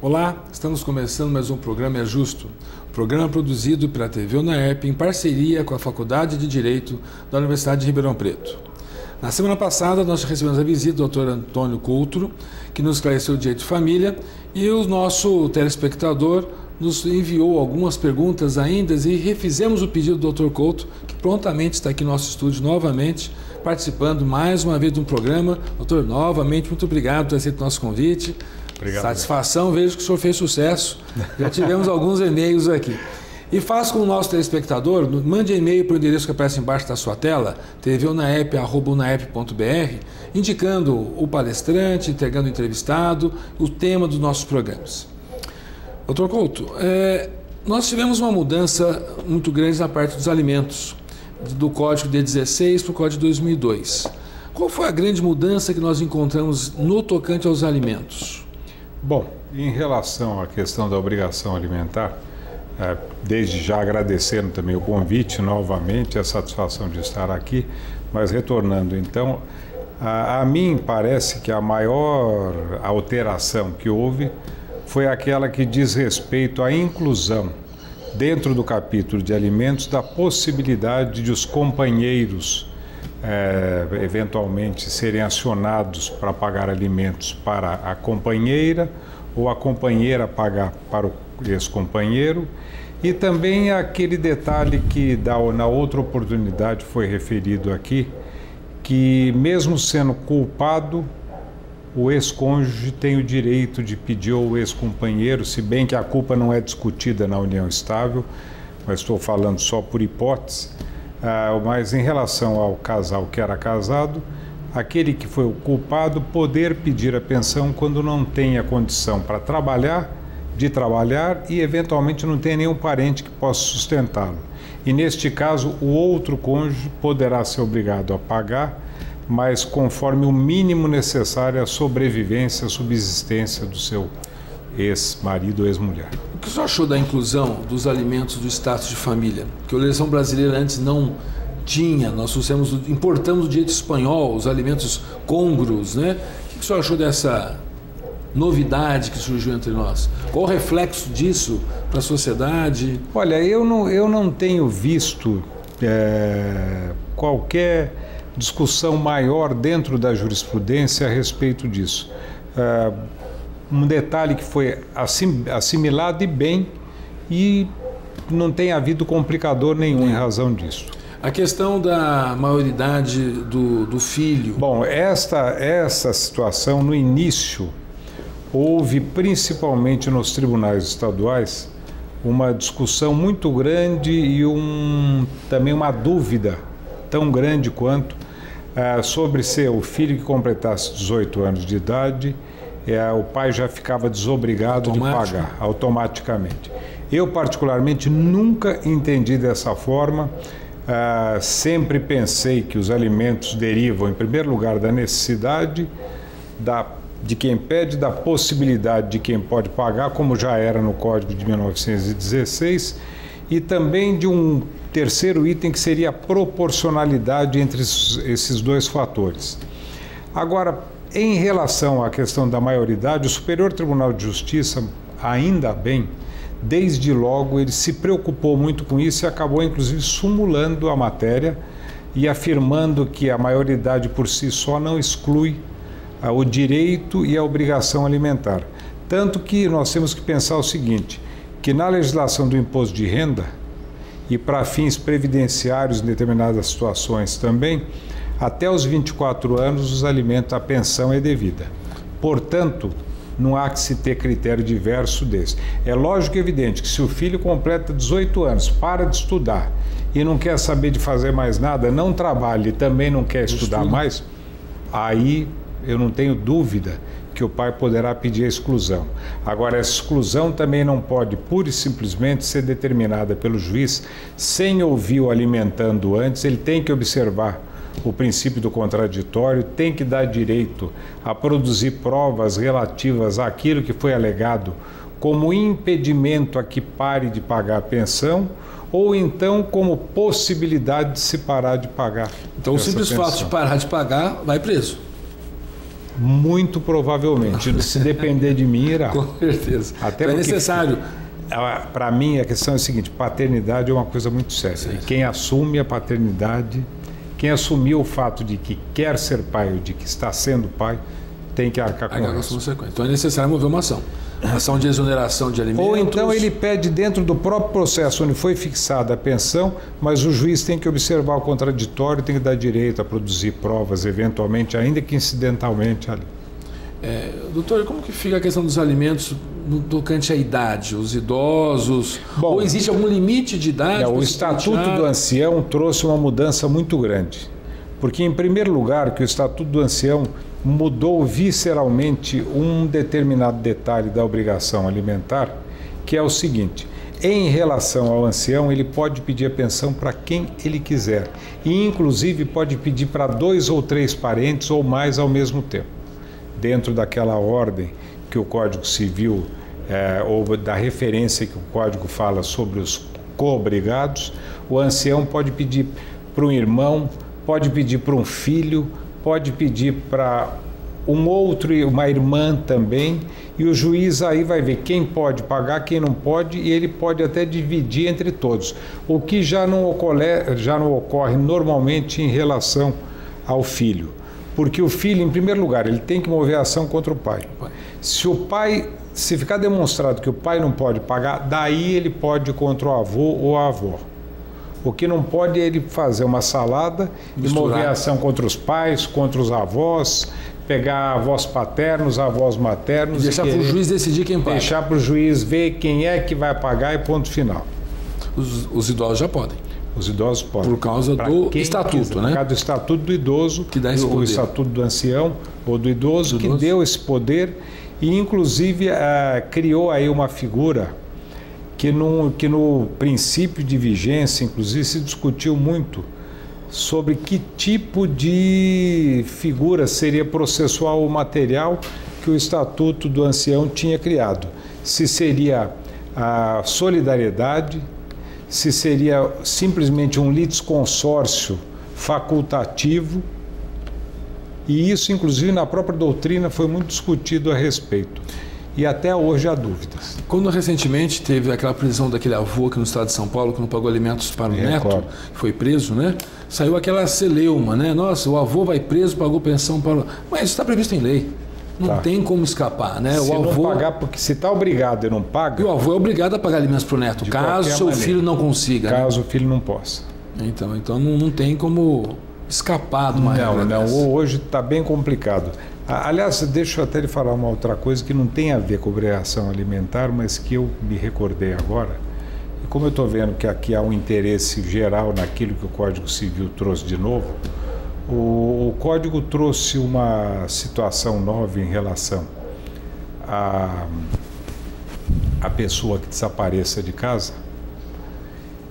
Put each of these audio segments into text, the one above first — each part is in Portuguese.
Olá, estamos começando mais um programa É Justo, programa produzido pela TV UNAEP em parceria com a Faculdade de Direito da Universidade de Ribeirão Preto. Na semana passada nós recebemos a visita do Dr. Antônio Coutro, que nos esclareceu o direito de família, e o nosso telespectador nos enviou algumas perguntas ainda e refizemos o pedido do Dr. Coutro, que prontamente está aqui no nosso estúdio novamente, participando mais uma vez de um programa. Doutor, novamente, muito obrigado por ter aceito o nosso convite. Obrigado. Satisfação, vejo que o senhor fez sucesso. Já tivemos alguns e-mails aqui. E faça com o nosso telespectador, mande e-mail para o endereço que aparece embaixo da sua tela, tvunaep@unaep.br, indicando o palestrante, entregando o entrevistado, o tema dos nossos programas. Doutor Couto, nós tivemos uma mudança muito grande na parte dos alimentos, do Código de 16 para o Código de 2002. Qual foi a grande mudança que nós encontramos no tocante aos alimentos? Bom, em relação à questão da obrigação alimentar, desde já agradecendo também o convite novamente, a satisfação de estar aqui, mas retornando então, a mim parece que a maior alteração que houve foi aquela que diz respeito à inclusão dentro do capítulo de alimentos da possibilidade de os companheiros eventualmente serem acionados para pagar alimentos para a companheira ou a companheira pagar para o ex-companheiro, e também aquele detalhe que na outra oportunidade foi referido aqui, que mesmo sendo culpado, o ex-cônjuge tem o direito de pedir ao ex-companheiro, se bem que a culpa não é discutida na união estável, mas estou falando só por hipótese, mas em relação ao casal que era casado, aquele que foi o culpado poder pedir a pensão quando não tem a condição para trabalhar e eventualmente não tem nenhum parente que possa sustentá-lo. E neste caso, o outro cônjuge poderá ser obrigado a pagar, mas conforme o mínimo necessário à sobrevivência, à subsistência do seu ex-marido ou ex-mulher. O que o senhor achou da inclusão dos alimentos do status de família? Que a legislação brasileira antes não tinha, nós importamos do direito espanhol os alimentos côngruos, né? O que o senhor achou dessa novidade que surgiu entre nós? Qual o reflexo disso para a sociedade? Olha, eu não tenho visto qualquer discussão maior dentro da jurisprudência a respeito disso. Um detalhe que foi assimilado e bem, e não tem havido complicador nenhum em razão disso. A questão da maioridade do filho. Bom, essa situação no início houve principalmente nos tribunais estaduais uma discussão muito grande e também uma dúvida tão grande quanto sobre se o filho que completasse 18 anos de idade, o pai já ficava desobrigado de pagar automaticamente. Eu, particularmente, nunca entendi dessa forma. Sempre pensei que os alimentos derivam, em primeiro lugar, da necessidade de quem pede, da possibilidade de quem pode pagar, como já era no Código de 1916, e também de um terceiro item que seria a proporcionalidade entre esses dois fatores. Agora, em relação à questão da maioridade, o Superior Tribunal de Justiça, ainda bem, desde logo ele se preocupou muito com isso e acabou inclusive sumulando a matéria e afirmando que a maioridade por si só não exclui o direito e a obrigação alimentar. Tanto que nós temos que pensar o seguinte, que na legislação do imposto de renda e para fins previdenciários em determinadas situações também, até os 24 anos a pensão é devida. Portanto, não há que se ter critério diverso desse. É lógico e evidente que se o filho completa 18 anos, para de estudar e não quer saber de fazer mais nada, não trabalha e também não quer estudar mais, aí eu não tenho dúvida que o pai poderá pedir a exclusão. Agora, essa exclusão também não pode pura e simplesmente ser determinada pelo juiz sem ouvir o alimentando antes. Ele tem que observar o princípio do contraditório, tem que dar direito a produzir provas relativas àquilo que foi alegado como impedimento a que pare de pagar a pensão, ou então como possibilidade de se parar de pagar. Então o simples fato de parar de pagar vai preso. Muito provavelmente. Se depender de mim, irá. Com certeza. Até então é porque, necessário. Para mim, a questão é a seguinte: paternidade é uma coisa muito séria. Sim. Quem assume a paternidade, quem assumiu o fato de que quer ser pai ou de que está sendo pai, tem que arcar com isso. Então é necessário mover uma ação. Ação de exoneração de alimentos. Ou então ele pede dentro do próprio processo onde foi fixada a pensão, mas o juiz tem que observar o contraditório, tem que dar direito a produzir provas, eventualmente, ainda que incidentalmente ali. Doutor, como que fica a questão dos alimentos no tocante à idade? Os idosos? Bom, ou existe algum limite de idade? O Estatuto do Ancião trouxe uma mudança muito grande. Porque, em primeiro lugar, que o Estatuto do Ancião mudou visceralmente um determinado detalhe da obrigação alimentar, que é o seguinte: em relação ao ancião, ele pode pedir a pensão para quem ele quiser e, inclusive, pode pedir para 2 ou 3 parentes ou mais ao mesmo tempo, dentro daquela ordem que o Código Civil, ou da referência que o Código fala sobre os co-obrigados. O ancião pode pedir para um irmão, pode pedir para um filho, pode pedir para uma irmã também, e o juiz aí vai ver quem pode pagar, quem não pode, e ele pode até dividir entre todos, o que já não ocorre normalmente em relação ao filho, porque o filho, em primeiro lugar, ele tem que mover a ação contra o pai. Se ficar demonstrado que o pai não pode pagar, daí ele pode ir contra o avô ou a avó. O que não pode é ele fazer uma salada e mover a ação contra os pais, contra os avós, pegar avós paternos, avós maternos. E deixar para o juiz decidir quem paga. Deixar para o juiz ver quem é que vai pagar e ponto final. Os idosos já podem. Os idosos podem. Por causa do estatuto, né? Por causa do estatuto do idoso, que dá esse poder. O estatuto do ancião ou do idoso, que deu esse poder e, inclusive, criou aí uma figura que no princípio de vigência, inclusive, se discutiu muito sobre que tipo de figura seria processual ou material que o Estatuto do Ancião tinha criado. Se seria a solidariedade, se seria simplesmente um litisconsórcio facultativo, e isso, inclusive, na própria doutrina foi muito discutido a respeito. E até hoje há dúvidas. Quando recentemente teve aquela prisão daquele avô aqui no estado de São Paulo, que não pagou alimentos para o neto, foi preso, né? Saiu aquela celeuma, né? Nossa, o avô vai preso, pagou pensão para... Mas isso está previsto em lei. Não tem como escapar, né? Se não pagar, porque se está obrigado e não paga... E o avô é obrigado a pagar alimentos para o neto, caso seu filho não consiga. Caso o filho não possa. Então não tem como escapar de uma regra dessa. Hoje está bem complicado. Aliás, deixa eu até lhe falar uma outra coisa que não tem a ver com obrigação alimentar, mas que eu me recordei agora. E como eu estou vendo que aqui há um interesse geral naquilo que o Código Civil trouxe de novo, o Código trouxe uma situação nova em relação à pessoa que desapareça de casa,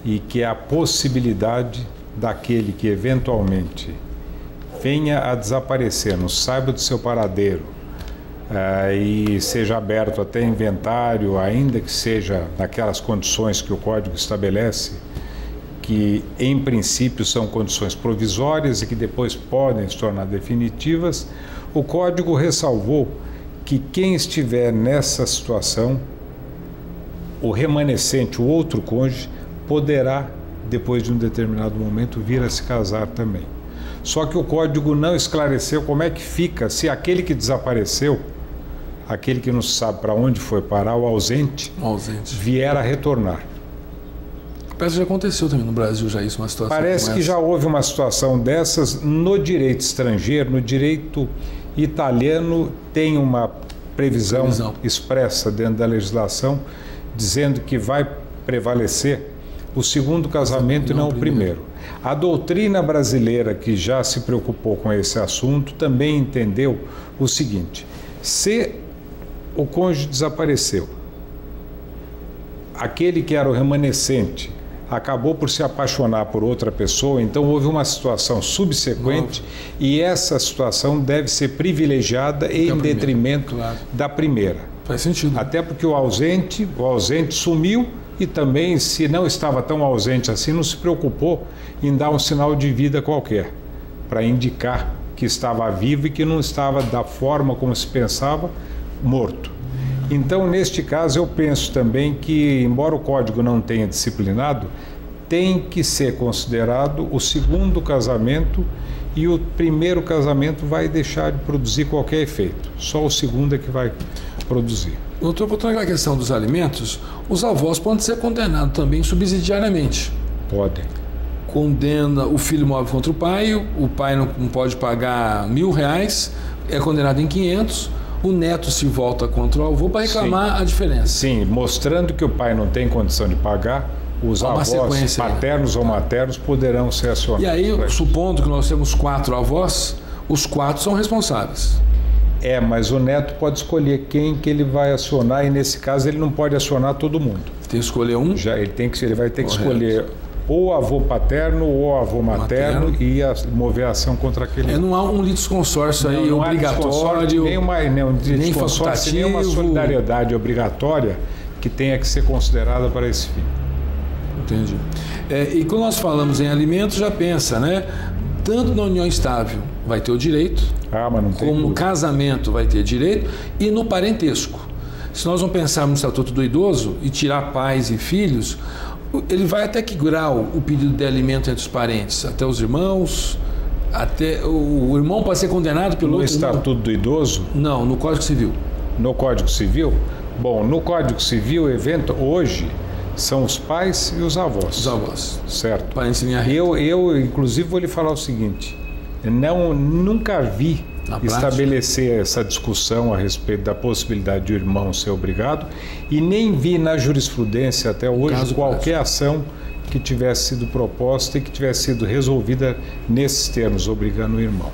e que é a possibilidade daquele que eventualmente venha a desaparecer, não saiba do seu paradeiro, e seja aberto até inventário, ainda que seja naquelas condições que o Código estabelece, que em princípio são condições provisórias e que depois podem se tornar definitivas, o Código ressalvou que quem estiver nessa situação, o remanescente, o outro cônjuge, poderá, depois de um determinado momento, vir a se casar também. Só que o Código não esclareceu como é que fica se aquele que desapareceu, aquele que não sabe para onde foi parar, o ausente, vier a retornar. Parece que já aconteceu também no Brasil já isso, uma situação. Parece que já houve uma situação dessas no direito estrangeiro, no direito italiano tem uma previsão expressa dentro da legislação dizendo que vai prevalecer o segundo casamento e não o primeiro. A doutrina brasileira, que já se preocupou com esse assunto, também entendeu o seguinte: se o cônjuge desapareceu, aquele que era o remanescente acabou por se apaixonar por outra pessoa, então houve uma situação subsequente e essa situação deve ser privilegiada em detrimento da primeira. Faz sentido. Até porque o ausente sumiu e também, se não estava tão ausente assim, não se preocupou em dar um sinal de vida qualquer para indicar que estava vivo e que não estava da forma como se pensava, morto. Então, neste caso, eu penso também que, embora o Código não tenha disciplinado, tem que ser considerado o segundo casamento, e o primeiro casamento vai deixar de produzir qualquer efeito. Só o segundo é que vai produzir. Doutor, voltando àquela questão dos alimentos, os avós podem ser condenados também subsidiariamente. Podem. Condena, o filho move contra o pai não pode pagar R$1.000, é condenado em 500, o neto se volta contra o avô para reclamar a diferença. Sim, mostrando que o pai não tem condição de pagar, os avós, paternos ou maternos, poderão ser acionados. E aí, supondo que nós temos 4 avós, os 4 são responsáveis. Mas o neto pode escolher quem que ele vai acionar, e nesse caso ele não pode acionar todo mundo. Tem que escolher um? Ele vai ter que escolher ou avô paterno ou avô materno e mover a ação contra aquele. Não há um litisconsórcio aí obrigatório, nem facultativo, nem uma solidariedade obrigatória que tenha que ser considerada para esse fim. Entendi. E quando nós falamos em alimentos, já pensa, né? Tanto na união estável vai ter o direito, mas não tem como no dúvida. casamento vai ter direito, e no parentesco. Se nós não pensarmos no Estatuto do Idoso e tirar pais e filhos, ele vai até que grau o pedido de alimento entre os parentes? Até os irmãos? Até o irmão pode ser condenado pelo outro irmão? No Estatuto do Idoso? Não, no Código Civil. No Código Civil? Bom, no Código Civil, hoje, são os pais e os avós. Os avós. Certo. Parentes em linha reta. Eu, inclusive, vou lhe falar o seguinte. Nunca vi estabelecer essa discussão a respeito da possibilidade de o irmão ser obrigado, e nem vi na jurisprudência até hoje qualquer ação que tivesse sido proposta e que tivesse sido resolvida nesses termos, obrigando o irmão.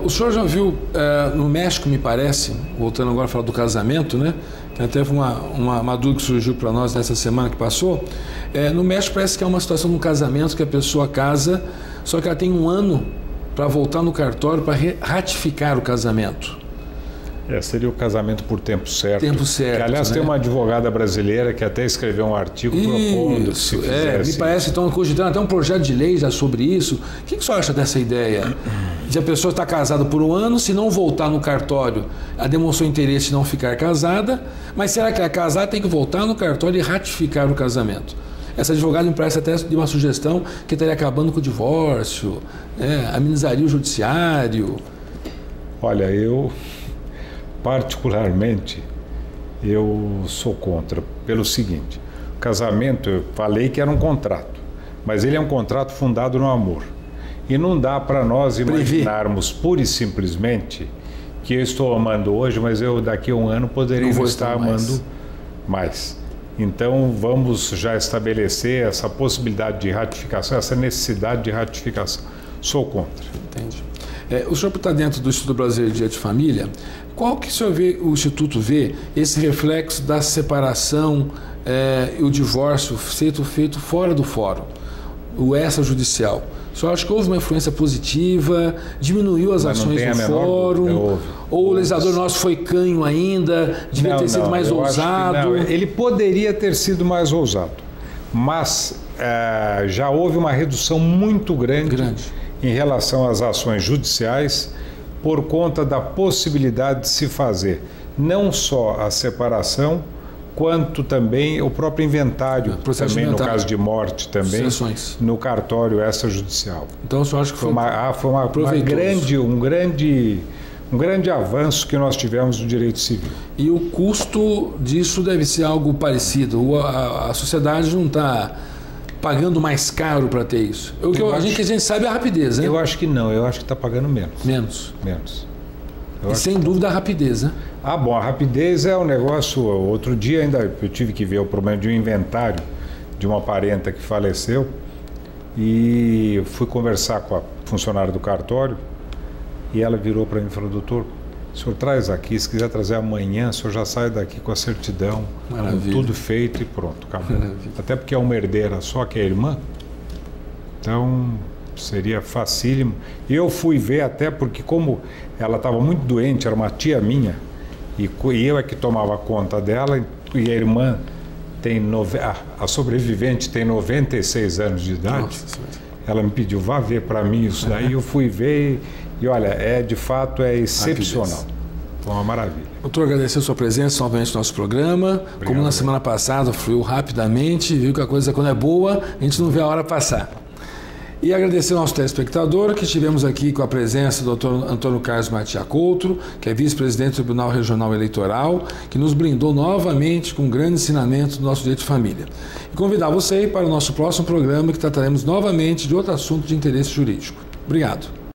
O senhor já viu no México, me parece, voltando agora a falar do casamento, né? Que até foi uma dúvida que surgiu para nós nessa semana que passou. No México parece que é uma situação de um casamento que a pessoa casa, só que ela tem 1 ano para voltar no cartório para ratificar o casamento. Seria o casamento por tempo certo. Tempo certo. Que, aliás, tem uma advogada brasileira que até escreveu um artigo propondo que se fizesse. Me parece, então, cogitando até um projeto de lei já sobre isso. O que você acha dessa ideia? De a pessoa estar casada por 1 ano, se não voltar no cartório, ela demonstrou interesse em não ficar casada, mas será que ela casar tem que voltar no cartório e ratificar o casamento? Essa advogada me parece até de uma sugestão que estaria acabando com o divórcio, amenizaria o judiciário. Olha, eu particularmente sou contra, pelo seguinte: o casamento, eu falei que era um contrato, mas ele é um contrato fundado no amor, e não dá para nós imaginarmos pura e simplesmente que eu estou amando hoje, mas eu daqui a 1 ano poderia não estar amando mais. Então vamos já estabelecer essa possibilidade de ratificação, essa necessidade de ratificação. Sou contra. Entendi. O senhor está dentro do Instituto Brasileiro de Direito de Família. Qual que o Instituto vê esse reflexo da separação e o divórcio feito fora do fórum, o extrajudicial? O senhor acha que houve uma influência positiva, diminuiu as ações no fórum, ou o legislador nosso foi canho ainda, devia ter sido mais ousado? Ele poderia ter sido mais ousado, mas já houve uma redução muito grande em relação às ações judiciais, por conta da possibilidade de se fazer não só a separação, quanto também o próprio inventário, também no caso de morte, também no cartório extrajudicial. Então, o senhor acha que foi um grande avanço que nós tivemos no direito civil. E o custo disso deve ser algo parecido? A sociedade não está pagando mais caro para ter isso? A gente sabe a rapidez, né? Eu acho que não, eu acho que está pagando menos. Menos. E sem dúvida a rapidez, né? Bom, a rapidez é um negócio. Outro dia ainda eu tive que ver o problema de um inventário de uma parenta que faleceu, e fui conversar com a funcionária do cartório, e ela virou para mim e falou: doutor, o senhor traz aqui, se quiser trazer amanhã, o senhor já sai daqui com a certidão, com tudo feito e pronto, acabou. Maravilha. Até porque é uma herdeira só, que é a irmã, então seria facílimo. Eu fui ver até porque, como ela estava muito doente, era uma tia minha, e eu é que tomava conta dela, e a irmã a sobrevivente tem 96 anos de idade. ela me pediu, vá ver para mim isso daí, eu fui ver e olha, de fato é excepcional. Foi uma maravilha. Doutor, agradecer a sua presença novamente no nosso programa. Obrigado. Como na semana passada, fluiu rapidamente, viu que a coisa quando é boa, a gente não vê a hora passar. E agradecer ao nosso telespectador, que estivemos aqui com a presença do Dr. Antônio Carlos Matia Couto, que é vice-presidente do Tribunal Regional Eleitoral, que nos brindou novamente com um grande ensinamento do nosso direito de família. E convidar você para o nosso próximo programa, que trataremos novamente de outro assunto de interesse jurídico. Obrigado.